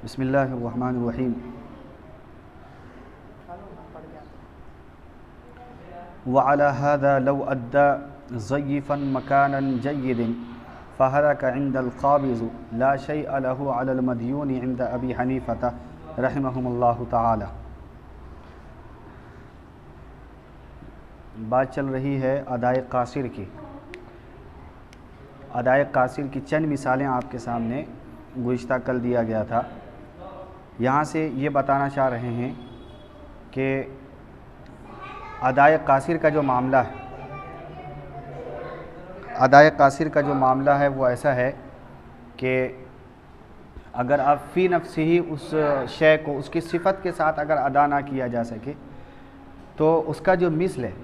بسم اللہ الرحمن الرحیم وعلى هذا لو أدى ضيفا مكانا جيد فهلك عند القابض لا شيء له على المديون عند أبي حنيفة رحمهم الله تعالی۔ بات چل رہی ہے ادائے قاصر کی۔ ادائے قاصر کی چند مثالیں آپ کے سامنے گزشتہ کل دیا گیا تھا۔ یہاں سے یہ بتانا چاہ رہے ہیں کہ ادائے قاصر کا جو معاملہ ہے، ادائے قاصر کا جو معاملہ ہے وہ ایسا ہے کہ اگر آپ فی نفس ہی اس شے کو اس کی صفت کے ساتھ اگر ادا نہ کیا جا سکے تو اس کا جو مثل ہے،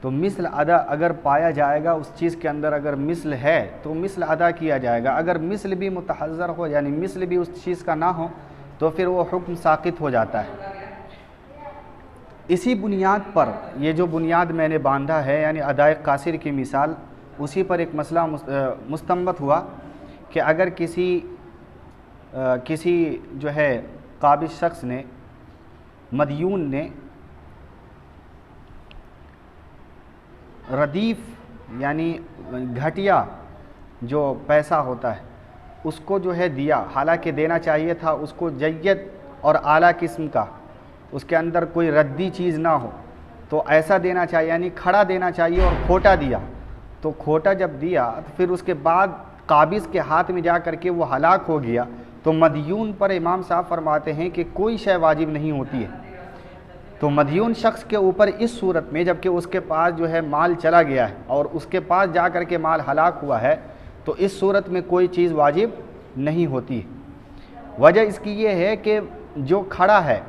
تو مثل ادا اگر پایا جائے گا، اس چیز کے اندر اگر مثل ہے تو مثل ادا کیا جائے گا۔ اگر مثل بھی متحذر ہو، یعنی مثل بھی اس چیز کا نہ ہو، تو پھر وہ حکم ساقط ہو جاتا ہے۔ اسی بنیاد پر یہ جو بنیاد میں نے باندھا ہے، یعنی ادائے قاصر کی مثال، اسی پر ایک مسئلہ مستنبط ہوا کہ اگر کسی جو ہے قابض شخص نے، مدیون نے ردیف یعنی گھٹیا جو پیسہ ہوتا ہے اس کو جو ہے دیا، حالانکہ دینا چاہیے تھا اس کو جید اور اعلیٰ قسم کا، اس کے اندر کوئی ردی چیز نہ ہو، تو ایسا دینا چاہیے، یعنی کھڑا دینا چاہیے، اور کھوٹا دیا۔ تو کھوٹا جب دیا تو پھر اس کے بعد قابض کے ہاتھ میں جا کر کے وہ ہلاک ہو گیا، تو مدیون پر امام صاحب فرماتے ہیں کہ کوئی شے واجب نہیں ہوتی ہے۔ تو مدیون شخص کے اوپر اس صورت میں، جبکہ اس کے پاس جو ہے مال چلا گیا ہے اور اس کے پاس جا کر کے مال ہلاک ہوا ہے، تو اس صورت میں کوئی چیز واجب نہیں ہوتی ہے۔ وجہ اس کی یہ ہے کہ جو کھڑا ہے،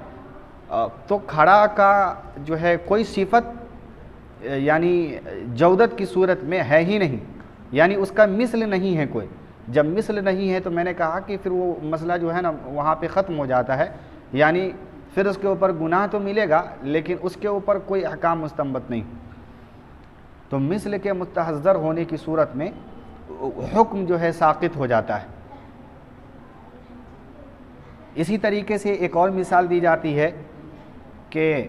تو کھڑا کا جو ہے کوئی صفت یعنی جودت کی صورت میں ہے ہی نہیں، یعنی اس کا مثل نہیں ہے کوئی۔ جب مثل نہیں ہے تو میں نے کہا کہ پھر وہ مسئلہ جو ہے نا وہاں پہ ختم ہو جاتا ہے، یعنی پھر اس کے اوپر گناہ تو ملے گا لیکن اس کے اوپر کوئی احکام مستنبط نہیں۔ تو مثل کے متحذر ہونے کی صورت میں حکم جو ہے ساقط ہو جاتا ہے۔ اسی طریقے سے ایک اور مثال دی جاتی ہے کہ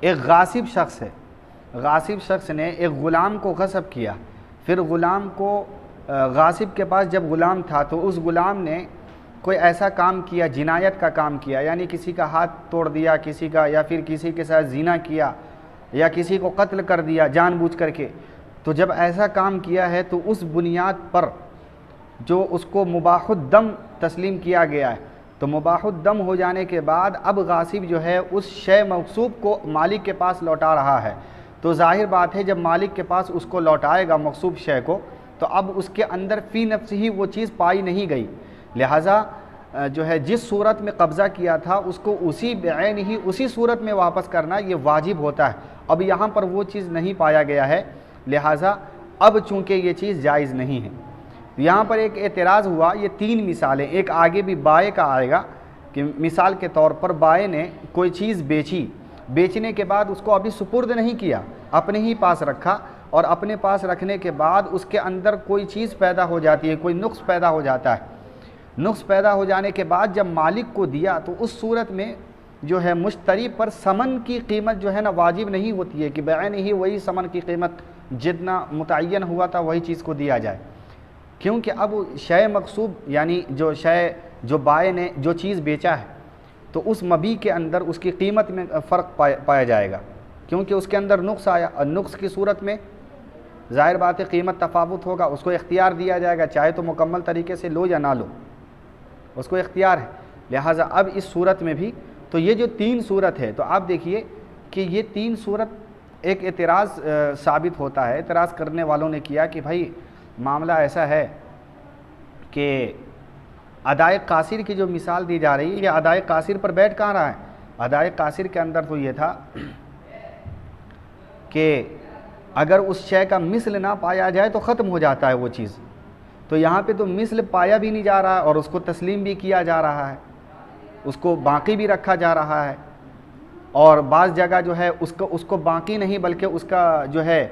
ایک غاصب شخص ہے، غاصب شخص نے ایک غلام کو غصب کیا، پھر غلام کو غاصب کے پاس جب غلام تھا تو اس غلام نے کوئی ایسا کام کیا، جنایت کا کام کیا، یعنی کسی کا ہاتھ توڑ دیا کسی کا، یا پھر کسی کے ساتھ زنا کیا، یا کسی کو قتل کر دیا جان بوجھ کر کے۔ تو جب ایسا کام کیا ہے تو اس بنیاد پر جو اس کو مباح الدم تسلیم کیا گیا ہے، تو مباح الدم ہو جانے کے بعد اب غاصب جو ہے اس شے مغصوب کو مالک کے پاس لوٹا رہا ہے، تو ظاہر بات ہے جب مالک کے پاس اس کو لوٹائے گا مغصوب شے کو، تو اب اس کے اندر فی نفس ہی وہ چیز پائی نہیں گئی، لہٰذا جو ہے جس صورت میں قبضہ کیا تھا اس کو اسی بعین ہی اسی صورت میں واپس کرنا یہ واجب ہوتا ہے۔ اب یہاں پر وہ چیز نہیں پایا گیا ہے، لہٰذا اب چونکہ یہ چیز جائز نہیں ہے۔ یہاں پر ایک اعتراض ہوا، یہ تین مثالیں، ایک آگے بھی بائے کا آئے گا کہ مثال کے طور پر بائے نے کوئی چیز بیچی، بیچنے کے بعد اس کو ابھی سپرد نہیں کیا، اپنے ہی پاس رکھا، اور اپنے پاس رکھنے کے بعد اس کے اندر کوئی چیز پیدا ہو جاتی ہے، کوئی نقص پیدا ہو جاتا ہے۔ نقص پیدا ہو جانے کے بعد جب مالک کو دیا تو اس صورت میں جو ہے مشتری پر ثمن کی قیمت جو ہے نا واجب نہیں ہوتی ہے کہ بعین ہی وہی ثمن کی قیمت جتنا متعین ہوا تھا وہی چیز کو دیا جائے، کیونکہ اب شے مغصوب یعنی جو بائے نے جو چیز بیچا ہے تو اس مبیع کے اندر اس کی قیمت میں فرق پایا جائے گا، کیونکہ اس کے اندر نقص آیا، اور نقص کی صورت میں ظاہر بات ہے قیمت تفاوت ہوگا، اس کو اختیار دیا جائے گا، چاہے تو مکمل طریقے سے لو یا نہ لو، اس کو اختیار ہے۔ لہٰذا اب اس صورت میں بھی تو یہ جو تین صورت ہے، تو آپ دیکھیے کہ یہ تین صورت ایک اعتراض ثابت ہوتا ہے۔ اعتراض کرنے والوں نے کیا کہ بھائی معاملہ ایسا ہے کہ ادائے قاصر کی جو مثال دی جا رہی ہے، یہ ادائے قاصر پر بیٹھ کہاں رہا ہے؟ ادائے قاصر کے اندر تو یہ تھا کہ اگر اس شے کا مثل نہ پایا جائے تو ختم ہو جاتا ہے وہ چیز، تو یہاں پہ تو مثل پایا بھی نہیں جا رہا ہے اور اس کو تسلیم بھی کیا جا رہا ہے، اس کو باقی بھی رکھا جا رہا ہے، اور بعض جگہ جو ہے اس کو باقی نہیں بلکہ اس کا جو ہے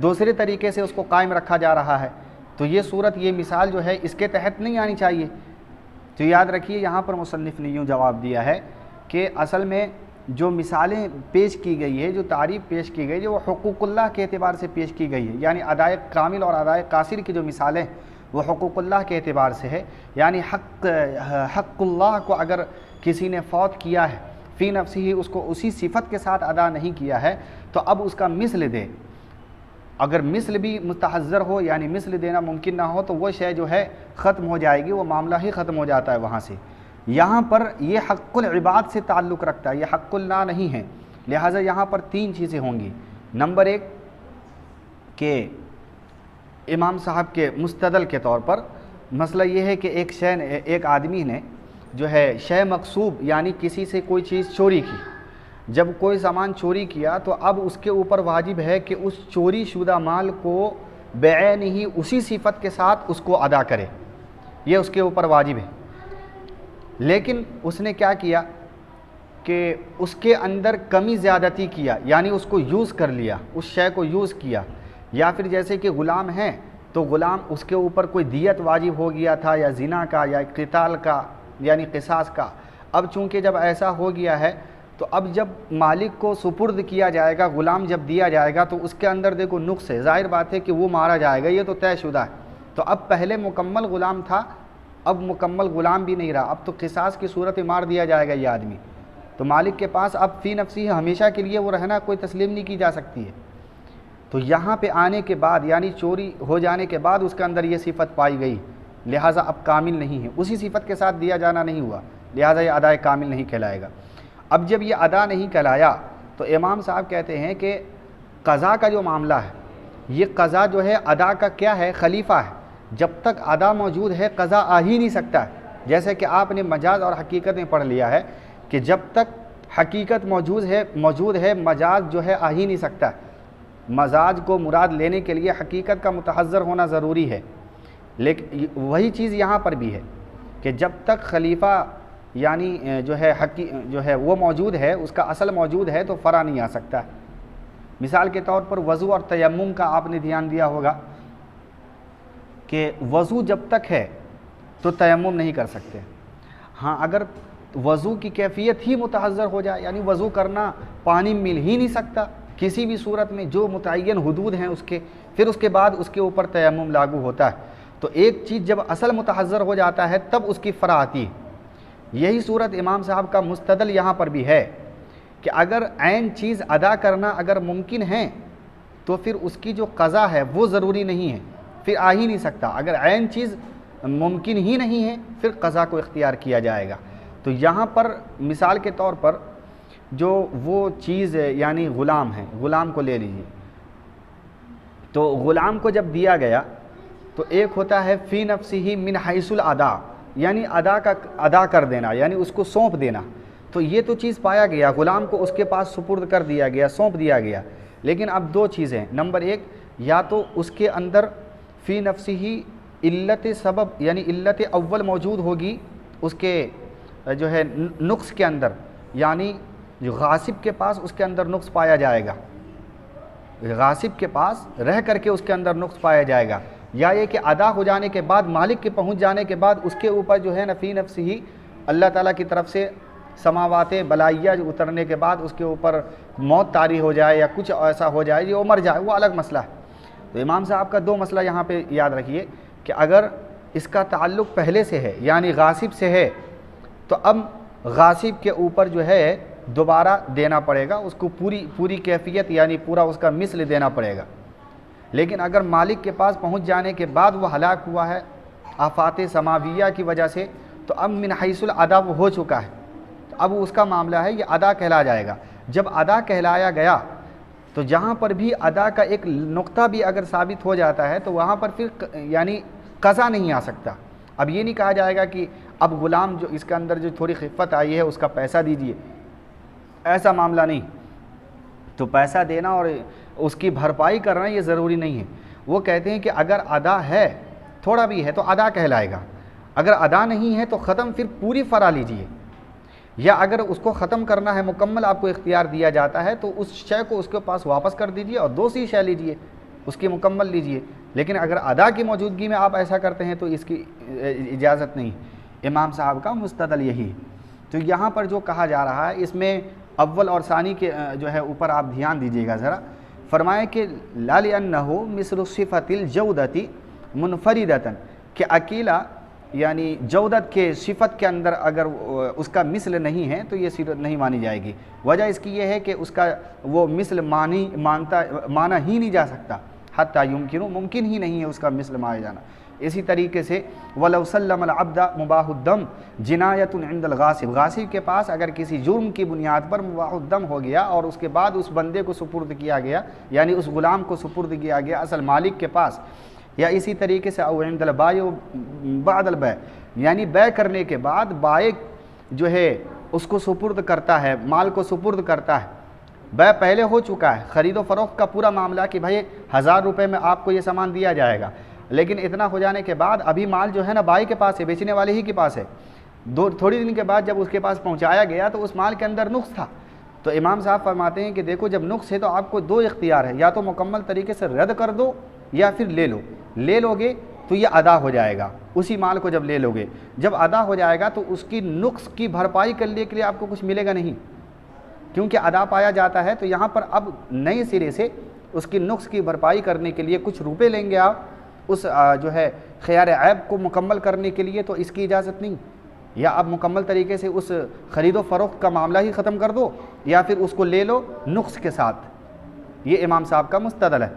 دوسرے طریقے سے اس کو قائم رکھا جا رہا ہے۔ تو یہ صورت، یہ مثال جو ہے اس کے تحت نہیں آنی چاہیے، تو یاد رکھیے یہاں پر مصنف نے یوں جواب دیا ہے کہ اصل میں جو مثالیں پیش کی گئی ہے، جو تعریف پیش کی گئی ہے، وہ حقوق اللہ کے اعتبار سے پیش کی گئی ہے، یعنی ادائے کامل اور ادائے قاصر کی جو مثالیں وہ حقوق اللہ کے اعتبار سے ہے، یعنی حق اللہ کو اگر کسی نے فوت کیا ہے فی نفسی ہی، اس کو اسی صفت کے ساتھ ادا نہیں کیا ہے تو اب اس کا مثل دے، اگر مثل بھی متحذر ہو یعنی مثل دینا ممکن نہ ہو تو وہ شے جو ہے ختم ہو جائے گی، وہ معاملہ ہی ختم ہو جاتا ہے وہاں سے۔ یہاں پر یہ حق العباد سے تعلق رکھتا ہے، یہ حق اللہ نہیں ہے، لہٰذا یہاں پر تین چیزیں ہوں گی۔ نمبر ایک کہ امام صاحب کے مستدل کے طور پر مسئلہ یہ ہے کہ ایک آدمی نے جو ہے شے مغصوب یعنی کسی سے کوئی چیز چوری کی، جب کوئی سامان چوری کیا تو اب اس کے اوپر واجب ہے کہ اس چوری شدہ مال کو بعین ہی اسی صفت کے ساتھ اس کو ادا کرے، یہ اس کے اوپر واجب ہے۔ لیکن اس نے کیا کیا کہ اس کے اندر کمی زیادتی کیا، یعنی اس کو یوز کر لیا، اس شے کو یوز کیا، یا پھر جیسے کہ غلام ہیں تو غلام اس کے اوپر کوئی دیت واجب ہو گیا تھا یا زنا کا یا قتال کا یعنی قصاص کا، اب چونکہ جب ایسا ہو گیا ہے تو اب جب مالک کو سپرد کیا جائے گا، غلام جب دیا جائے گا تو اس کے اندر دیکھو نقص ہے، ظاہر بات ہے کہ وہ مارا جائے گا، یہ تو طے شدہ ہے۔ تو اب پہلے مکمل غلام تھا، اب مکمل غلام بھی نہیں رہا، اب تو قصاص کی صورت میں مار دیا جائے گا یہ آدمی، تو مالک کے پاس اب فی نفسی ہمیشہ کے لیے وہ رہنا کوئی تسلیم نہیں کی جا سکتی ہے۔ تو یہاں پہ آنے کے بعد یعنی چوری ہو جانے کے بعد اس کے اندر یہ صفت پائی گئی، لہٰذا اب کامل نہیں ہے، اسی صفت کے ساتھ دیا جانا نہیں ہوا، لہٰذا یہ ادائے کامل نہیں کہلائے گا۔ اب جب یہ ادا نہیں کہلایا تو امام صاحب کہتے ہیں کہ قضا کا جو معاملہ ہے، یہ قضا جو ہے ادا کا کیا ہے، خلیفہ ہے، جب تک ادا موجود ہے قضا آ ہی نہیں سکتا ہے۔ جیسے کہ آپ نے مجاز اور حقیقت میں پڑھ لیا ہے کہ جب تک حقیقت موجود ہے مجاز جو ہے آ ہی نہیں سکتا ہے، مزاج کو مراد لینے کے لیے حقیقت کا متحذر ہونا ضروری ہے۔ لیکن وہی چیز یہاں پر بھی ہے کہ جب تک خلیفہ یعنی جو ہے وہ موجود ہے، اس کا اصل موجود ہے تو فرع نہیں آ سکتا ہے۔ مثال کے طور پر وضو اور تیمم کا آپ نے دھیان دیا ہوگا کہ وضو جب تک ہے تو تیمم نہیں کر سکتے، ہاں اگر وضو کی کیفیت ہی متحذر ہو جائے یعنی وضو کرنا پانی مل ہی نہیں سکتا کسی بھی صورت میں، جو متعین حدود ہیں اس کے، پھر اس کے بعد اس کے اوپر تیمم لاگو ہوتا ہے۔ تو ایک چیز جب اصل متحذر ہو جاتا ہے تب اس کی فرع آتی ہے۔ یہی صورت امام صاحب کا مستدل یہاں پر بھی ہے کہ اگر عین چیز ادا کرنا اگر ممکن ہے تو پھر اس کی جو قضا ہے وہ ضروری نہیں ہے، پھر آ ہی نہیں سکتا۔ اگر عین چیز ممکن ہی نہیں ہے پھر قضا کو اختیار کیا جائے گا۔ تو یہاں پر مثال کے طور پر جو وہ چیز یعنی غلام ہے، غلام کو لے لیجیے، تو غلام کو جب دیا گیا تو ایک ہوتا ہے فی نفسی من حیث الادا، یعنی ادا کر دینا، یعنی اس کو سونپ دینا، تو یہ تو چیز پایا گیا، غلام کو اس کے پاس سپرد کر دیا گیا، سونپ دیا گیا۔ لیکن اب دو چیزیں، نمبر ایک یا تو اس کے اندر فی نفسی ہی علت سبب یعنی علت اول موجود ہوگی اس کے جو ہے نقص کے اندر، یعنی جو غاصب کے پاس اس کے اندر نقص پایا جائے گا، غاصب کے پاس رہ کر کے اس کے اندر نقص پایا جائے گا، یا یہ کہ ادا ہو جانے کے بعد مالک کے پہنچ جانے کے بعد اس کے اوپر جو ہے فی نفسی ہی اللہ تعالیٰ کی طرف سے سماوات بلائیہ جو اترنے کے بعد اس کے اوپر موت طاری ہو جائے یا کچھ ایسا ہو جائے جو مر جائے، وہ الگ مسئلہ ہے۔ تو امام صاحب کا دو مسئلہ یہاں پہ یاد رکھیے کہ اگر اس کا تعلق پہلے سے ہے یعنی غاصب سے ہے تو اب غاصب کے اوپر جو ہے دوبارہ دینا پڑے گا، اس کو پوری کیفیت یعنی پورا اس کا مثل دینا پڑے گا۔ لیکن اگر مالک کے پاس پہنچ جانے کے بعد وہ ہلاک ہوا ہے آفات سماویہ کی وجہ سے تو اب من حیث الادا وہ ہو چکا ہے، تو اب اس کا معاملہ ہے یہ ادا کہلا جائے گا۔ جب ادا کہلایا گیا تو جہاں پر بھی ادا کا ایک نقطہ بھی اگر ثابت ہو جاتا ہے تو وہاں پر پھر یعنی قضا نہیں آ سکتا۔ اب یہ نہیں کہا جائے گا کہ اب غلام جو اس کے اندر جو تھوڑی خفت آئی ہے اس کا پیسہ دیجیے، ایسا معاملہ نہیں۔ تو پیسہ دینا اور اس کی بھرپائی کرنا یہ ضروری نہیں ہے۔ وہ کہتے ہیں کہ اگر ادا ہے تھوڑا بھی ہے تو ادا کہلائے گا، اگر ادا نہیں ہے تو ختم پھر پوری فرا لیجیے، یا اگر اس کو ختم کرنا ہے مکمل آپ کو اختیار دیا جاتا ہے تو اس شے کو اس کے پاس واپس کر دیجیے اور دوسری شے لیجیے اس کی مکمل لیجیے۔ لیکن اگر ادا کی موجودگی میں آپ ایسا کرتے ہیں تو اس کی اجازت نہیں۔ امام صاحب کا مستدل یہی ہے۔ تو یہاں پر جو کہا جا رہا ہے اس میں اول اور ثانی کے جو ہے اوپر آپ دھیان دیجیے گا ذرا، فرمائے کہ لا لأنه مثل صفت الجودۃ منفردۃ، کہ اکیلا یعنی جودت کے صفت کے اندر اگر اس کا مثل نہیں ہے تو یہ صفت نہیں مانی جائے گی۔ وجہ اس کی یہ ہے کہ اس کا وہ مثل مانا ہی نہیں جا سکتا، حتیٰ یمکن، ممکن ہی نہیں ہے اس کا مثل مانا جانا۔ اسی طریقے سے وَلَوْ سَلَّمَ الْعَبْدَ مُبَاحُ الدَّمِ جِنَایَةٌ عِنْدَ الْغَاصِبِ، غاصب کے پاس اگر کسی جرم کی بنیاد پر مباح الدم ہو گیا اور اس کے بعد اس بندے کو سپرد کیا گیا، یعنی اس غلام کو سپرد کیا گیا اصل مالک کے پاس، یا اسی طریقے سے او عند البائع بعد البیع، یعنی بیع کرنے کے بعد بائع جو ہے اس کو سپرد کرتا ہے، مال کو سپرد کرتا ہے، بیع پہلے ہو چکا ہے، خرید و فروخت کا پورا معاملہ کہ بھائی 1000 روپے میں آپ کو یہ سامان دیا جائے گا، لیکن اتنا ہو جانے کے بعد ابھی مال جو ہے نا بائع کے پاس ہے، بیچنے والے ہی کے پاس ہے، تھوڑی دن کے بعد جب اس کے پاس پہنچایا گیا تو اس مال کے اندر نقص تھا۔ تو امام صاحب فرماتے ہیں کہ دیکھو جب نقص ہے تو آپ کو 2 اختیار ہے، یا تو مکمل طریقے سے رد کر دو یا پھر لے لو گے تو یہ ادا ہو جائے گا، اسی مال کو جب لے لو گے، جب ادا ہو جائے گا تو اس کی نقص کی بھرپائی کرنے کے لیے آپ کو کچھ ملے گا نہیں، کیونکہ ادا پایا جاتا ہے۔ تو یہاں پر اب نئے سرے سے اس کی نقص کی بھرپائی کرنے کے لیے کچھ روپے لیں گے آپ اس جو ہے خیار عیب کو مکمل کرنے کے لیے، تو اس کی اجازت نہیں، یا اب مکمل طریقے سے اس خرید و فروخت کا معاملہ ہی ختم کر دو یا پھر اس کو لے لو نقص کے ساتھ۔ یہ امام صاحب کا مستدل ہے۔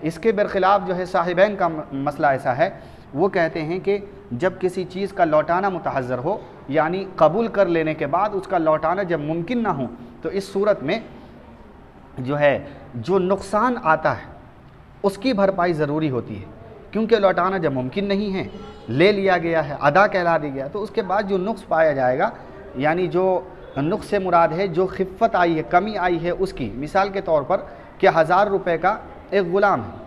اس کے برخلاف جو ہے صاحبین کا مسئلہ ایسا ہے، وہ کہتے ہیں کہ جب کسی چیز کا لوٹانا متحذر ہو، یعنی قبول کر لینے کے بعد اس کا لوٹانا جب ممکن نہ ہو، تو اس صورت میں جو ہے جو نقصان آتا ہے اس کی بھرپائی ضروری ہوتی ہے، کیونکہ لوٹانا جب ممکن نہیں ہے، لے لیا گیا ہے، ادا کہلا دیا گیا، تو اس کے بعد جو نقص پایا جائے گا، یعنی جو نقص سے مراد ہے جو خفت آئی ہے، کمی آئی ہے اس کی، مثال کے طور پر کہ 1000 روپے کا ایک غلام ہے،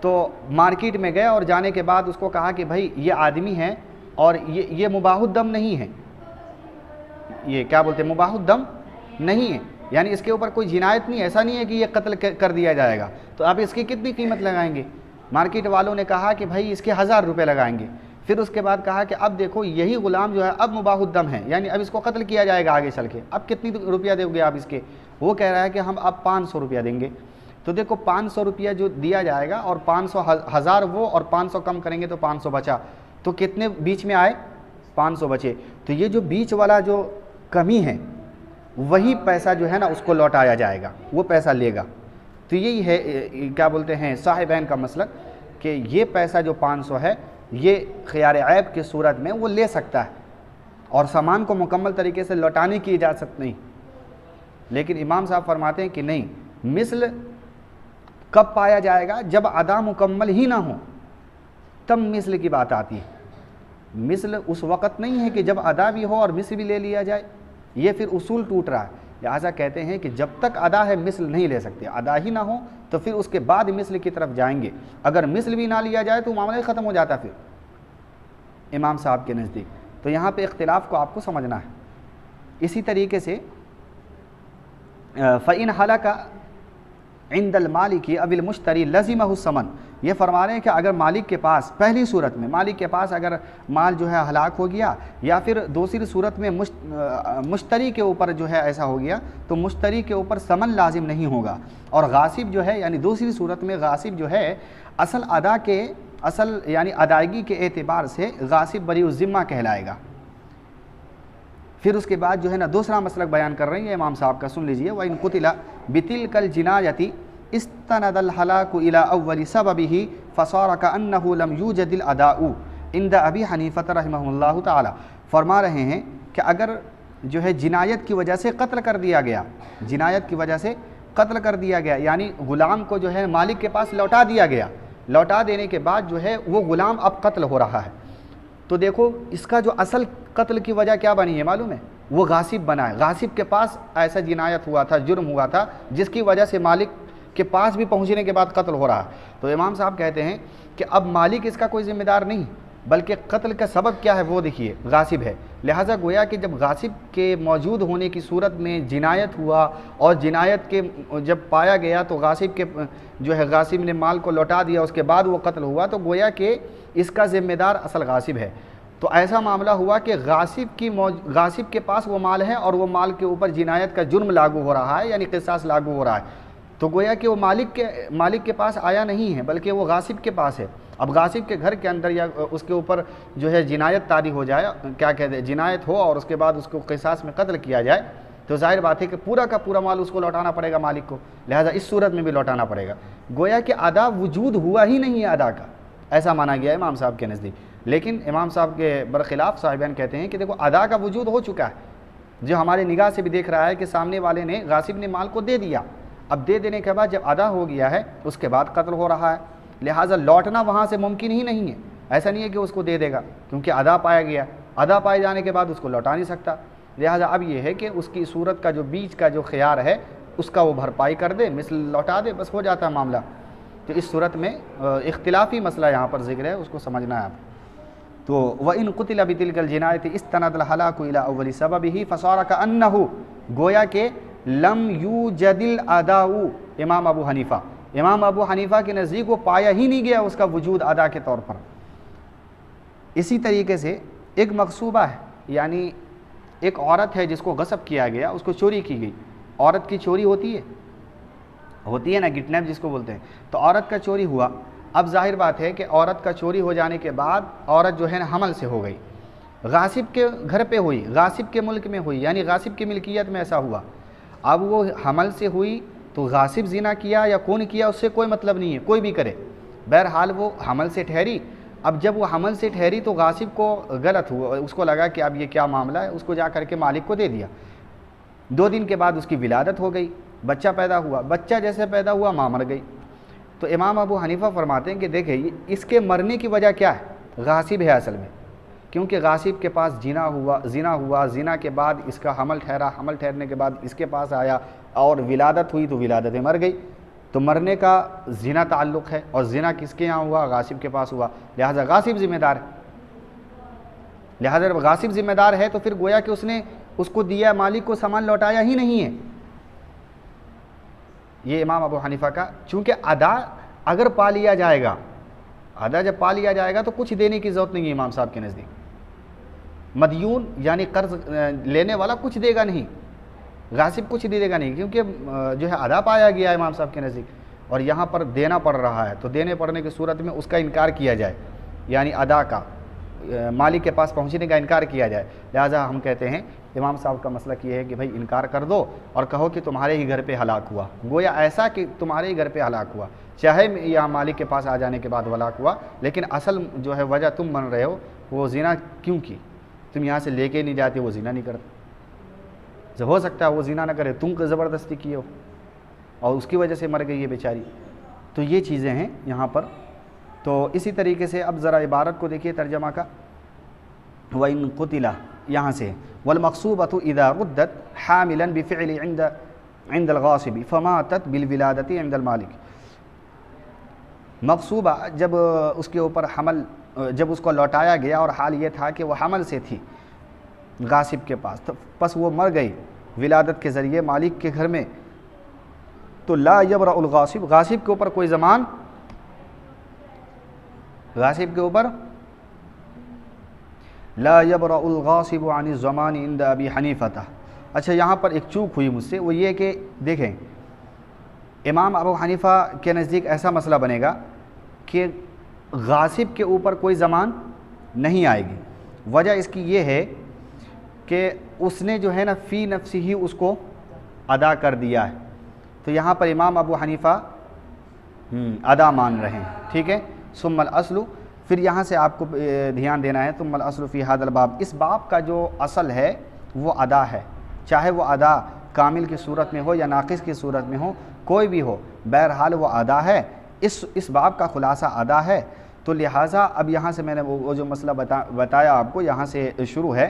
تو مارکیٹ میں گیا اور جانے کے بعد اس کو کہا کہ بھائی یہ آدمی ہے اور یہ مباح الدم نہیں ہے، یہ کیا بولتے ہیں مباح الدم نہیں ہے، یعنی اس کے اوپر کوئی جنایت نہیں، ایسا نہیں ہے کہ یہ قتل کر دیا جائے گا، تو آپ اس کی کتنی قیمت لگائیں گے؟ مارکیٹ والوں نے کہا کہ بھائی اس کے 1000 روپے لگائیں گے۔ پھر اس کے بعد کہا کہ اب دیکھو یہی غلام جو ہے اب مباح الدم ہے، یعنی اب اس کو قتل کیا جائے گا آگے چل کے، اب کتنی روپیہ دو گے آپ اس کے؟ وہ کہہ رہا ہے کہ ہم اب 500 روپیہ دیں گے۔ تو دیکھو 500 روپیہ جو دیا جائے گا اور 1000 وہ اور 500 کم کریں گے تو 500 بچا، تو کتنے بیچ میں آئے؟ 500 بچے۔ تو یہ جو بیچ والا جو کمی ہے وہی پیسہ جو ہے نا اس کو لوٹایا جائے گا، وہ پیسہ لے گا۔ تو یہی ہے کیا بولتے ہیں صاحبین کا مسلک کہ یہ پیسہ جو 500 ہے یہ خیار عیب کی صورت میں وہ لے سکتا ہے اور سامان کو مکمل طریقے سے لوٹانے کی اجازت نہیں، لیکن امام صاحب فرماتے ہیں کہ نہیں، مثل کب پایا جائے گا؟ جب ادا مکمل ہی نہ ہو تب مثل کی بات آتی ہے۔ مثل اس وقت نہیں ہے کہ جب ادا بھی ہو اور مثل بھی لے لیا جائے، یہ پھر اصول ٹوٹ رہا ہے۔ لہٰذا کہتے ہیں کہ جب تک ادا ہے مثل نہیں لے سکتے، ادا ہی نہ ہو تو پھر اس کے بعد مثل کی طرف جائیں گے، اگر مثل بھی نہ لیا جائے تو معاملہ ہی ختم ہو جاتا پھر امام صاحب کے نزدیک۔ تو یہاں پہ اختلاف کو آپ کو سمجھنا ہے۔ اسی طریقے سے فَإِنْ حَلَكَ عند المالک اب المشتری لزمہ الثمن، یہ فرما رہے ہیں کہ اگر مالک کے پاس پہلی صورت میں مالک کے پاس اگر مال جو ہے ہلاک ہو گیا، یا پھر دوسری صورت میں مشتری کے اوپر جو ہے ایسا ہو گیا تو مشتری کے اوپر ثمن لازم نہیں ہوگا، اور غاصب جو ہے یعنی دوسری صورت میں غاصب جو ہے اصل یعنی ادائیگی کے اعتبار سے غاصب بری الذمہ کہلائے گا۔ پھر اس کے بعد جو ہے نا دوسرا مسلک بیان کر رہے ہیں امام صاحب کا، سن لیجئے وَإِن قُتِلَ بِتِلْكَ الْجِنَایَةِ اسْتَنَدَ الْهَلَاكُ إِلَىٰ أَوَّلِ سَبَبِهِ فَصَارَ كَأَنَّهُ لَمْ يُوجَدِ الْأَدَاءُ عِنْدَ أَبِي حَنِیفَةَ رحمہ اللہ تعالی۔ فرما رہے ہیں کہ اگر جو ہے جنایت کی وجہ سے قتل کر دیا گیا، جنایت کی وجہ سے قتل کر دیا گیا، یعنی غلام کو جو ہے مالک کے پاس لوٹا دیا گیا، لوٹا دینے کے بعد جو ہے وہ غلام اب قتل ہو رہا ہے، تو دیکھو اس کا جو اصل قتل کی وجہ کیا بنی ہے معلوم ہے؟ وہ غاصب بنا ہے، غاصب کے پاس ایسا جنایت ہوا تھا، جرم ہوا تھا جس کی وجہ سے مالک کے پاس بھی پہنچنے کے بعد قتل ہو رہا ہے۔ تو امام صاحب کہتے ہیں کہ اب مالک اس کا کوئی ذمہ دار نہیں، بلکہ قتل کا سبب کیا ہے وہ دیکھیے، غاصب ہے۔ لہٰذا گویا کہ جب غاصب کے موجود ہونے کی صورت میں جنایت ہوا اور جنایت کے جب پایا گیا تو غاصب کے جو ہے غاصب نے مال کو لوٹا دیا، اس کے بعد وہ قتل ہوا، تو گویا کہ اس کا ذمہ دار اصل غاصب ہے۔ تو ایسا معاملہ ہوا کہ غاصب کے پاس وہ مال ہے اور وہ مال کے اوپر جنایت کا جرم لاگو ہو رہا ہے، یعنی قصاص لاگو ہو رہا ہے، تو گویا کہ وہ مالک کے پاس آیا نہیں ہے بلکہ وہ غاصب کے پاس ہے۔ اب غاصب کے گھر کے اندر یا اس کے اوپر جو ہے جنایت طاری ہو جائے، کیا کہتے ہیں، جنایت ہو اور اس کے بعد اس کو قصاص میں قتل کیا جائے، تو ظاہر بات ہے کہ پورا کا پورا مال اس کو لوٹانا پڑے گا مالک کو، لہٰذا اس صورت میں بھی لوٹانا پڑے گا۔ گویا کہ ادا وجود ہوا ہی نہیں ہے ادا کا، ایسا مانا گیا ہے امام صاحب کے نزدیک۔ لیکن امام صاحب کے برخلاف صاحبین کہتے ہیں کہ دیکھو ادا کا وجود ہو چکا ہے، جو ہمارے نگاہ سے بھی دیکھ رہا ہے کہ سامنے والے نے، غاصب نے مال کو دے دیا، اب دے دینے کے بعد جب ادا ہو گیا ہے اس کے بعد قتل ہو رہا ہے، لہٰذا لوٹنا وہاں سے ممکن ہی نہیں ہے۔ ایسا نہیں ہے کہ اس کو دے دے گا، کیونکہ ادا پایا گیا، ادا پائے جانے کے بعد اس کو لوٹا نہیں سکتا، لہٰذا اب یہ ہے کہ اس کی صورت کا جو بیچ کا جو خیار ہے اس کا وہ بھرپائی کر دے، مثل لوٹا دے، بس ہو جاتا ہے معاملہ۔ تو اس صورت میں اختلافی مسئلہ یہاں پر ذکر ہے، اس کو سمجھنا ہے آپ۔ تو وَإِن قُتِلَ بِتِلْكَ الْجِنَایَةِ اسْتَنَدَ الْهَلَاكُ إِلَىٰ أَوَّلِ سَبَبِهِ فَصَارَ كَأَنَّهُ، گویا کہ لم یوجد الاداء، امام ابو حنیفہ کے نزدیک وہ پایا ہی نہیں گیا اس کا وجود ادا کے طور پر۔ اسی طریقے سے ایک مغصوبہ ہے، یعنی ایک عورت ہے جس کو غصب کیا گیا، اس کو چوری کی گئی، عورت کی چوری ہوتی ہے نا، کڈنیپ جس کو بولتے ہیں، تو عورت کا چوری ہوا۔ اب ظاہر بات ہے کہ عورت کا چوری ہو جانے کے بعد عورت جو ہے نا حمل سے ہو گئی، غاصب کے گھر پہ ہوئی، غاصب کے ملک میں ہوئی، یعنی غاصب کی ملکیت میں ایسا ہوا۔ اب وہ حمل سے ہوئی تو غاصب زنا کیا یا کون کیا اس سے کوئی مطلب نہیں ہے، کوئی بھی کرے، بہرحال وہ حمل سے ٹھہری۔ اب جب وہ حمل سے ٹھہری تو غاصب کو غلط ہوا، اس کو لگا کہ اب یہ کیا معاملہ ہے، اس کو جا کر کے مالک کو دے دیا۔ 2 دن کے بعد اس کی ولادت ہو گئی، بچہ پیدا ہوا، بچہ جیسے پیدا ہوا ماں مر گئی۔ تو امام ابو حنیفہ فرماتے ہیں کہ دیکھیں اس کے مرنے کی وجہ کیا ہے، غاصب ہے اصل میں، کیونکہ غاصب کے پاس زنا ہوا، زنا کے بعد اس کا حمل ٹھہرا، حمل ٹھہرنے کے بعد اس کے پاس آیا اور ولادت ہوئی تو ولادت مر گئی، تو مرنے کا زنا تعلق ہے، اور زنا کس کے یہاں ہوا، غاصب کے پاس ہوا، لہٰذا غاصب ذمہ دار ہے۔ لہٰذا جب غاصب ذمہ دار ہے تو پھر گویا کہ اس نے اس کو دیا، مالک کو سامان لوٹایا ہی نہیں ہے۔ یہ امام ابو حنیفہ کا، چونکہ ادا اگر پا لیا جائے گا، ادا جب پا لیا جائے گا تو کچھ دینے کی ضرورت نہیں ہے امام صاحب کے نزدیک۔ مدیون یعنی قرض لینے والا کچھ دے گا نہیں، غاصب کچھ دے گا نہیں، کیونکہ جو ہے ادا پایا گیا ہے امام صاحب کے نزدیک، اور یہاں پر دینا پڑ رہا ہے، تو دینے پڑنے کی صورت میں اس کا انکار کیا جائے، یعنی ادا کا، مالک کے پاس پہنچنے کا انکار کیا جائے۔ لہٰذا ہم کہتے ہیں امام صاحب کا مسلک یہ ہے کہ بھائی انکار کر دو اور کہو کہ تمہارے ہی گھر پہ ہلاک ہوا، گویا ایسا کہ تمہارے ہی گھر پہ ہلاک ہوا، چاہے یہاں مالک کے پاس آ جانے کے بعد ہلاک ہوا، لیکن اصل جو ہے وجہ تم بن رہے ہو، وہ زنا کیوں کی، تم یہاں سے لے کے نہیں جاتے، وہ زنا نہیں کرتے، ہو سکتا ہے وہ زنا نہ کرے، تم کو زبردستی کیے ہو اور اس کی وجہ سے مر گئی ہے بیچاری۔ تو یہ چیزیں ہیں یہاں پر۔ تو اسی طریقے سے اب ذرا عبارت کو دیکھیے ترجمہ کا، وَإِن قُتِلَ، یہاں سے وَالْمَقْصُوبَةُ إِذَا رُدَّتْ حَامِلًا بِفِعْلِ عِنْدَ الْغَاصِبِ فَمَاتَتْ بِالْوِلَادَةِ عِنْدَ الْمَالِكِ، مقصوبہ جب اس کے اوپر حمل، جب اس کو لوٹایا گیا اور حال یہ تھا کہ وہ حمل سے تھی غاصب کے پاس، تو پس وہ مر گئی ولادت کے ذریعے مالک کے گھر میں، تو لا یبرأ الغاصب، غاصب کے اوپر کوئی زمان، غاصب کے اوپر لا یبرأ الغاصب عن الضمان عند ابی حنیفہ۔ اچھا یہاں پر ایک چوک ہوئی مجھ سے، وہ یہ کہ دیکھیں امام ابو حنیفہ کے نزدیک ایسا مسئلہ بنے گا کہ غاصب کے اوپر کوئی زمان نہیں آئے گی۔ وجہ اس کی یہ ہے کہ اس نے جو ہے نا فی نفسی ہی اس کو ادا کر دیا ہے، تو یہاں پر امام ابو حنیفہ ادا مان رہے ہیں، ٹھیک ہے۔ ثم الاصل، پھر یہاں سے آپ کو دھیان دینا ہے، ثم الاصل فی ھذا الباب، اس باب کا جو اصل ہے وہ ادا ہے، چاہے وہ ادا کامل کی صورت میں ہو یا ناقص کی صورت میں ہو، کوئی بھی ہو، بہرحال وہ ادا ہے، اس باب کا خلاصہ ادا ہے۔ تو لہٰذا اب یہاں سے میں نے وہ جو مسئلہ بتایا آپ کو، یہاں سے شروع ہے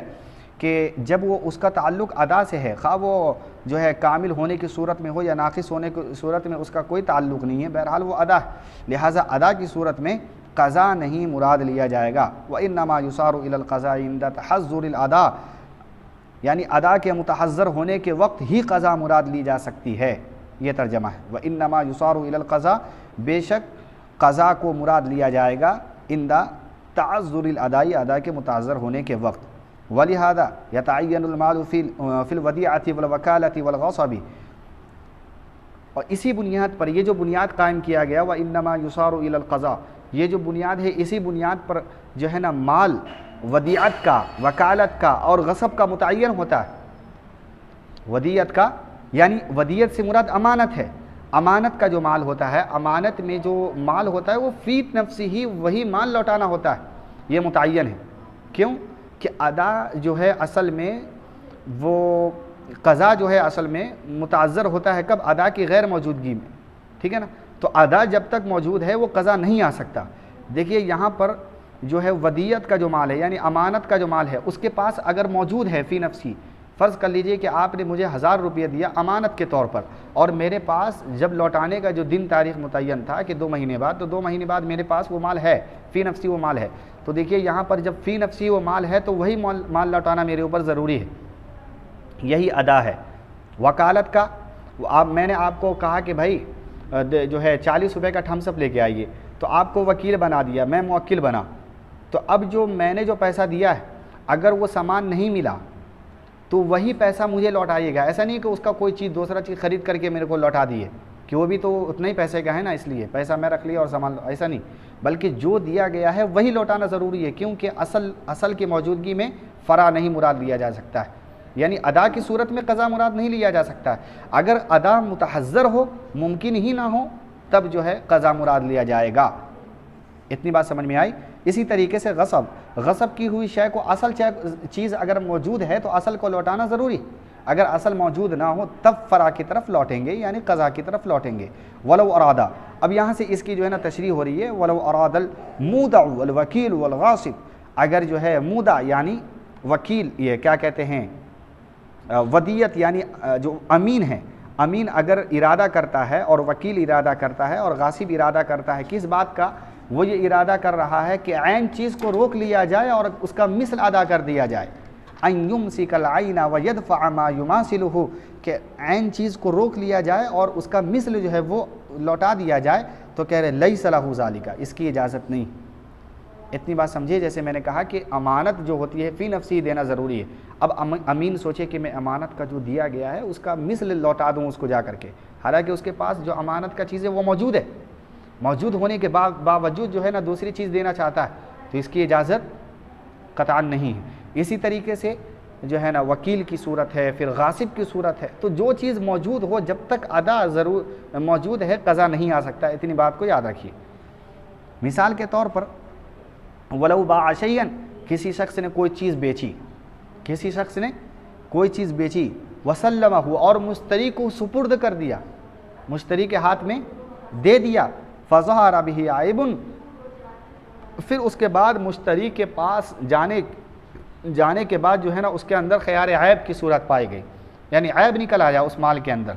کہ جب وہ اس کا تعلق ادا سے ہے، خواہ وہ جو ہے کامل ہونے کی صورت میں ہو یا ناقص ہونے کی صورت میں، اس کا کوئی تعلق نہیں ہے، بہرحال وہ ادا ہے، لہٰذا ادا کی صورت میں قضا نہیں مراد لیا جائے گا۔ وَإِنَّمَا يُصَارُ إِلَى الْقَضَاءِ عِنْدَ تَحَذُّرِ الْأَدَاءِ، یعنی ادا کے متحذر ہونے کے وقت ہی قضا مراد لی جا سکتی ہے، یہ ترجمہ ہے۔ وَإِنَّمَا يُصَارُ إِلَى الْقَضَاءِ، بے شک قضا کو مراد لیا جائے گا، عند تعذر الادائی، ادا کے متعذر ہونے کے وقت. ولہذا یتعین المال فی الودیعۃ والوکالۃ والغصب، اور اسی بنیاد پر یہ جو بنیاد قائم کیا گیا وانما یصار الی القضاء، یہ جو بنیاد ہے اسی بنیاد پر جو ہے نا مال ودیعت کا، وکالت کا اور غصب کا متعین ہوتا ہے. ودیعت کا یعنی ودیعت سے مراد امانت ہے. امانت کا جو مال ہوتا ہے، امانت میں جو مال ہوتا ہے وہ فی نفسی ہی وہی مال لوٹانا ہوتا ہے، یہ متعین ہے. کیوں کہ ادا جو ہے اصل میں وہ قضا جو ہے اصل میں متعذر ہوتا ہے کب؟ ادا کی غیر موجودگی میں. ٹھیک ہے نا؟ تو ادا جب تک موجود ہے وہ قضا نہیں آ سکتا. دیکھیے یہاں پر جو ہے ودیعت کا جو مال ہے یعنی امانت کا جو مال ہے اس کے پاس اگر موجود ہے فی نفسی، فرض کر لیجئے کہ آپ نے مجھے 1000 روپیہ دیا امانت کے طور پر، اور میرے پاس جب لوٹانے کا جو دن تاریخ متعین تھا کہ 2 مہینے بعد، تو 2 مہینے بعد میرے پاس وہ مال ہے، فی نفسی وہ مال ہے. تو دیکھیے یہاں پر جب فی نفسی وہ مال ہے تو وہی مال لوٹانا میرے اوپر ضروری ہے، یہی ادا ہے. وکالت کا، میں نے آپ کو کہا کہ بھائی جو ہے 40 روپے کا تھمس اپ لے کے آئیے، تو آپ کو وکیل بنا دیا، میں موکل بنا. تو اب جو میں نے جو پیسہ دیا ہے اگر وہ سامان نہیں ملا تو وہی پیسہ مجھے لوٹائیے گا. ایسا نہیں کہ اس کا کوئی چیز دوسرا چیز خرید کر کے میرے کو لوٹا دیے، کہ وہ بھی تو اتنا ہی پیسے کا ہے نا، اس لیے پیسہ میں رکھ لیا اور سامان، ایسا نہیں، بلکہ جو دیا گیا ہے وہی لوٹانا ضروری ہے. کیونکہ اصل کی موجودگی میں فرع نہیں مراد لیا جا سکتا ہے، یعنی ادا کی صورت میں قضا مراد نہیں لیا جا سکتا ہے. اگر ادا متحذر ہو، ممکن ہی نہ ہو، تب جو ہے قضا مراد لیا جائے گا. اتنی بات سمجھ میں آئی؟ اسی طریقے سے غصب کی ہوئی شے کو، اصل چیز اگر موجود ہے تو اصل کو لوٹانا ضروری، اگر اصل موجود نہ ہو تب فرع کی طرف لوٹیں گے، یعنی قضا کی طرف لوٹیں گے. ولو ارادہ، اب یہاں سے اس کی جو ہے نا تشریح ہو رہی ہے. ولو اراد المودع والوکیل والغاصب، اگر جو ہے مودع یعنی وکیل، یہ کیا کہتے ہیں ودیعت یعنی جو امین ہے، امین اگر ارادہ کرتا ہے اور وکیل ارادہ کرتا ہے اور غاصب ارادہ کرتا ہے کس بات کا؟ وہ یہ ارادہ کر رہا ہے کہ عین چیز کو روک لیا جائے اور اس کا مثل ادا کر دیا جائے. ان یمسک العین ویدفع ما یماثلہ، کہ عین چیز کو روک لیا جائے اور اس کا مثل جو ہے وہ لوٹا دیا جائے. تو کہہ رہے لیس لہ ذالک، اس کی اجازت نہیں. اتنی بات سمجھے؟ جیسے میں نے کہا کہ امانت جو ہوتی ہے فی نفسی دینا ضروری ہے. اب امین سوچے کہ میں امانت کا جو دیا گیا ہے اس کا مثل لوٹا دوں اس کو جا کر کے، حالانکہ اس کے پاس جو امانت کا چیز ہے وہ موجود ہے، موجود ہونے کے باوجود جو ہے نا دوسری چیز دینا چاہتا ہے، تو اس کی اجازت قطعاً نہیں ہے. اسی طریقے سے جو ہے نا وکیل کی صورت ہے، پھر غاصب کی صورت ہے. تو جو چیز موجود ہو جب تک ادا ضرور موجود ہے قضا نہیں آ سکتا. اتنی بات کو یاد رکھیے. مثال کے طور پر ولو باع شیئا، کسی شخص نے کوئی چیز بیچی، کسی شخص نے کوئی چیز بیچی، وسلمہ، اور مشتری کو سپرد کر دیا، مشتری کے ہاتھ میں دے دیا، فظہر بہ عیب، پھر اس کے بعد مشتری کے پاس جانے کے بعد جو ہے نا اس کے اندر خیار عیب کی صورت پائی گئی، یعنی عیب نکل آیا اس مال کے اندر.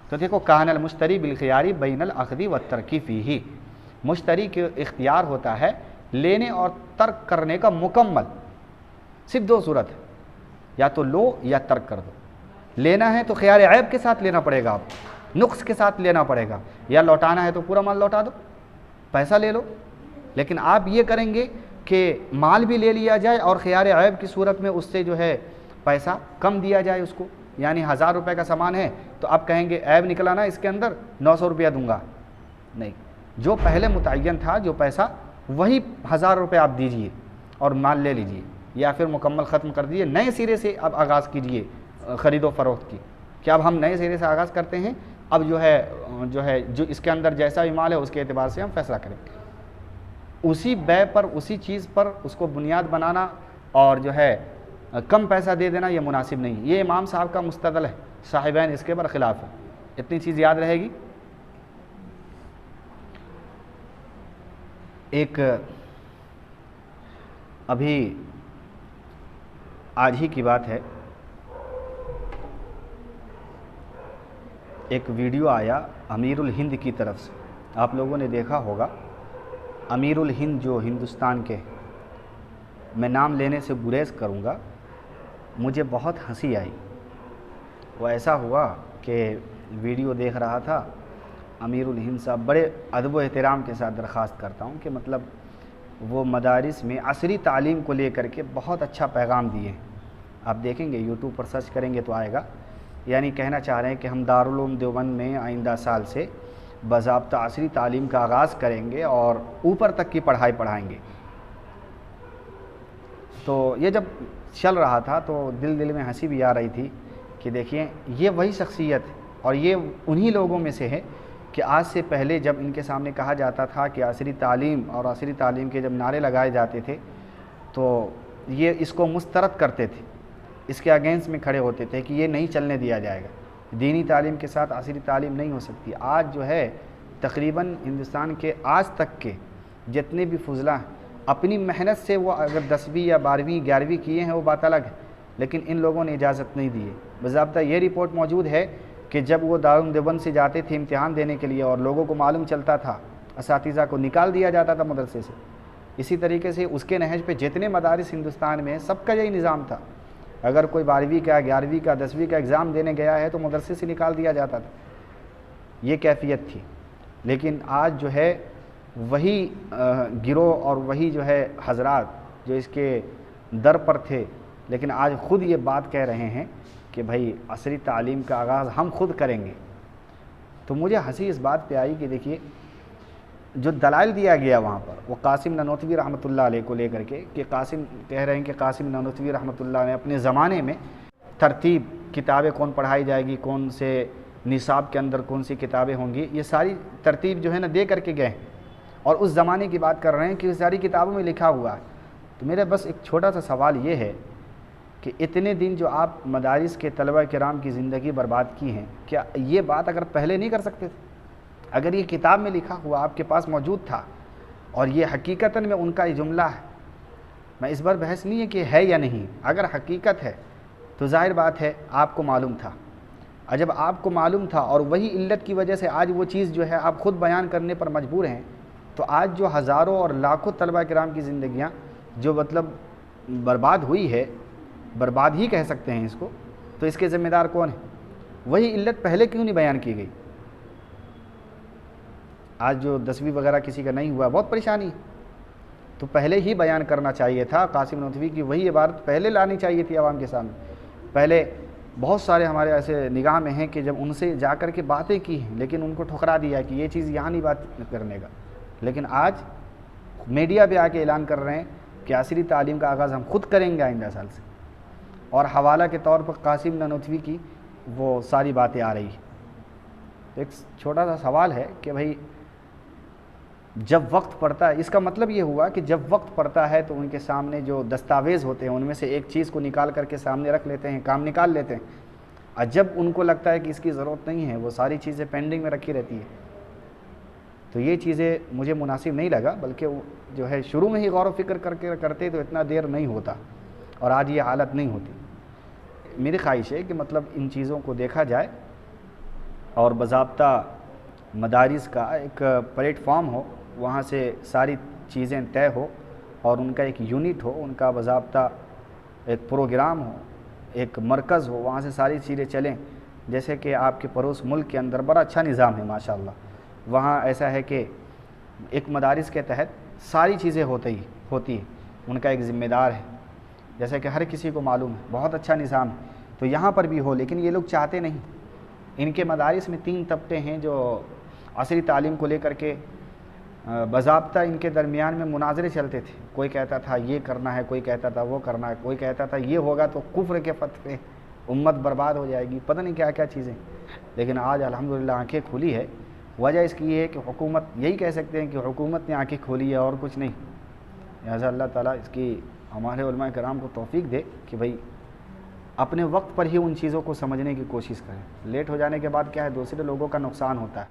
تو دیکھو کان المشتری بالخیار بین الاخذ والترک فیہ، مشتری کے اختیار ہوتا ہے لینے اور ترک کرنے کا مکمل. صرف 2 صورت ہے، یا تو لو یا ترک کر دو. لینا ہے تو خیار عیب کے ساتھ لینا پڑے گا، آپ نقص کے ساتھ لینا پڑے گا، یا لوٹانا ہے تو پورا مال لوٹا دو، پیسہ لے لو. لیکن آپ یہ کریں گے کہ مال بھی لے لیا جائے اور خیار عیب کی صورت میں اس سے جو ہے پیسہ کم دیا جائے اس کو، یعنی 1000 روپے کا سامان ہے تو آپ کہیں گے عیب نکلا نا اس کے اندر 900 روپیہ دوں گا. نہیں، جو پہلے متعین تھا جو پیسہ وہی 1000 روپے آپ دیجئے اور مال لے لیجئے، یا پھر مکمل ختم کر دیجئے، نئے سرے سے اب آغاز کیجئے خرید و فروخت کی. کہ اب ہم نئے سرے سے آغاز کرتے ہیں، اب جو ہے جو اس کے اندر جیسا بھی مال ہے اس کے اعتبار سے ہم فیصلہ کریں. اسی بے پر، اسی چیز پر اس کو بنیاد بنانا اور جو ہے کم پیسہ دے دینا یہ مناسب نہیں. یہ امام صاحب کا مستدل ہے، صاحبین اس کے برخلاف ہے. اتنی چیز یاد رہے گی. ایک ابھی آج ہی کی بات ہے، ایک ویڈیو آیا امیر الہند کی طرف سے، آپ لوگوں نے دیکھا ہوگا. امیر الہند جو ہندوستان کے، میں نام لینے سے گریز کروں گا، مجھے بہت ہنسی آئی. وہ ایسا ہوا کہ ویڈیو دیکھ رہا تھا، امیر الہند صاحب، بڑے ادب و احترام کے ساتھ درخواست کرتا ہوں کہ مطلب وہ مدارس میں عصری تعلیم کو لے کر کے بہت اچھا پیغام دیے ہیں۔ آپ دیکھیں گے یوٹیوب پر سرچ کریں گے تو آئے گا، یعنی کہنا چاہ رہے ہیں کہ ہم دارالعلوم دیوبند میں آئندہ سال سے باضابطہ عصری تعلیم کا آغاز کریں گے اور اوپر تک کی پڑھائی پڑھائیں گے۔ تو یہ جب چل رہا تھا تو دل میں ہنسی بھی آ رہی تھی کہ دیکھیں یہ وہی شخصیت اور یہ انہی لوگوں میں سے ہے کہ آج سے پہلے جب ان کے سامنے کہا جاتا تھا کہ عصری تعلیم اور عصری تعلیم کے جب نعرے لگائے جاتے تھے تو یہ اس کو مسترد کرتے تھے، اس کے اگینسٹ میں کھڑے ہوتے تھے کہ یہ نہیں چلنے دیا جائے گا، دینی تعلیم کے ساتھ عصری تعلیم نہیں ہو سکتی۔ آج جو ہے تقریباً ہندوستان کے آج تک کے جتنے بھی فضلہ ہیں اپنی محنت سے وہ اگر 10ویں یا 12ویں 11ویں کیے ہیں وہ بات الگ ہے، لیکن ان لوگوں نے اجازت نہیں دی ہے۔ باضابطہ یہ رپورٹ موجود ہے کہ جب وہ دارالعلوم دیوبند سے جاتے تھے امتحان دینے کے لیے اور لوگوں کو معلوم چلتا تھا، اساتذہ کو نکال دیا جاتا تھا مدرسے سے۔ اسی طریقے سے اس کے نہج پہ جتنے مدارس ہندوستان میں سب کا یہی نظام تھا، اگر کوئی 12ویں کا 11ویں کا 10ویں کا ایگزام دینے گیا ہے تو مدرسے سے نکال دیا جاتا تھا، یہ کیفیت تھی۔ لیکن آج جو ہے وہی گروہ اور وہی جو ہے حضرات جو اس کے در پر تھے، لیکن آج خود یہ بات کہہ رہے ہیں کہ بھائی عصری تعلیم کا آغاز ہم خود کریں گے۔ تو مجھے ہنسی اس بات پہ آئی کہ دیکھیے جو دلائل دیا گیا وہاں پر وہ قاسم نانوتوی رحمۃ اللہ علیہ کو لے کر کے کہ قاسم کہہ رہے ہیں کہ قاسم نانوتوی رحمۃ اللہ نے اپنے زمانے میں ترتیب کتابیں کون پڑھائی جائے گی، کون سے نصاب کے اندر کون سی کتابیں ہوں گی، یہ ساری ترتیب جو ہے نا دے کر کے گئے، اور اس زمانے کی بات کر رہے ہیں کہ یہ ساری کتابوں میں لکھا ہوا ہے۔ تو میرا بس ایک چھوٹا سا سوال یہ ہے کہ اتنے دن جو آپ مدارس کے طلبہ کرام کی زندگی برباد کی ہیں، کیا یہ بات اگر پہلے نہیں کر سکتے تھے؟ اگر یہ کتاب میں لکھا ہوا آپ کے پاس موجود تھا اور یہ حقیقتاً میں ان کا یہ جملہ ہے، میں اس بار بحث نہیں ہے کہ ہے یا نہیں، اگر حقیقت ہے تو ظاہر بات ہے آپ کو معلوم تھا، اور جب آپ کو معلوم تھا اور وہی علت کی وجہ سے آج وہ چیز جو ہے آپ خود بیان کرنے پر مجبور ہیں، تو آج جو ہزاروں اور لاکھوں طلبہ کرام کی زندگیاں جو مطلب برباد ہوئی ہے، برباد ہی کہہ سکتے ہیں اس کو، تو اس کے ذمہ دار کون ہیں؟ وہی علت پہلے کیوں نہیں بیان کی گئی؟ آج جو 10ویں وغیرہ کسی کا نہیں ہوا بہت پریشانی ہے، تو پہلے ہی بیان کرنا چاہیے تھا۔ قاسم نانوتوی کی وہی عبارت پہلے لانی چاہیے تھی عوام کے سامنے۔ پہلے بہت سارے ہمارے ایسے نگاہ میں ہیں کہ جب ان سے جا کر کے باتیں کی ہیں لیکن ان کو ٹھکرا دیا کہ یہ چیز یہاں نہیں بات کرنے کا، لیکن آج میڈیا پہ آ کے اعلان کر رہے ہیں کہ عصری تعلیم کا آغاز ہم خود کریں گے آئندہ سال سے، اور حوالہ کے طور پر قاسم نانوتوی کی وہ ساری باتیں آ رہی ہیں۔ ایک چھوٹا سا سوال ہے کہ بھائی جب وقت پڑتا ہے، اس کا مطلب یہ ہوا کہ جب وقت پڑتا ہے تو ان کے سامنے جو دستاویز ہوتے ہیں ان میں سے ایک چیز کو نکال کر کے سامنے رکھ لیتے ہیں، کام نکال لیتے ہیں، اور جب ان کو لگتا ہے کہ اس کی ضرورت نہیں ہے وہ ساری چیزیں پینڈنگ میں رکھی رہتی ہیں۔ تو یہ چیزیں مجھے مناسب نہیں لگا، بلکہ وہ جو ہے شروع میں ہی غور و فکر کر کے کرتے تو اتنا دیر نہیں ہوتا اور آج یہ حالت نہیں ہوتی۔ میری خواہش ہے کہ مطلب ان چیزوں کو دیکھا جائے اور باضابطہ مدارس کا ایک پلیٹ فارم ہو، وہاں سے ساری چیزیں طے ہو اور ان کا ایک یونٹ ہو، ان کا باضابطہ ایک پروگرام ہو، ایک مرکز ہو، وہاں سے ساری چیزیں چلیں۔ جیسے کہ آپ کے پڑوس ملک کے اندر بڑا اچھا نظام ہے ماشاءاللہ، وہاں ایسا ہے کہ ایک مدارس کے تحت ساری چیزیں ہوتی ہیں، ان کا ایک ذمہ دار ہے، جیسا کہ ہر کسی کو معلوم ہے، بہت اچھا نظام ہے۔ تو یہاں پر بھی ہو، لیکن یہ لوگ چاہتے نہیں۔ ان کے مدارس میں 3 طبقے ہیں جو عصری تعلیم کو لے کر کے باضابطہ ان کے درمیان میں مناظرے چلتے تھے، کوئی کہتا تھا یہ کرنا ہے، کوئی کہتا تھا وہ کرنا ہے، کوئی کہتا تھا یہ ہوگا تو کفر کے فتوے، امت برباد ہو جائے گی، پتہ نہیں کیا کیا چیزیں۔ لیکن آج الحمدللہ آنکھیں کھلی ہے۔ وجہ اس کی یہ ہے کہ حکومت، یہی کہہ سکتے ہیں کہ حکومت نے آنکھیں کھولی ہے اور کچھ نہیں۔ لہٰذا اللہ تعالیٰ اس کی ہمارے علماء کرام کو توفیق دے کہ بھئی اپنے وقت پر ہی ان چیزوں کو سمجھنے کی کوشش کریں۔ لیٹ ہو جانے کے بعد کیا ہے، دوسرے لوگوں کا نقصان ہوتا ہے۔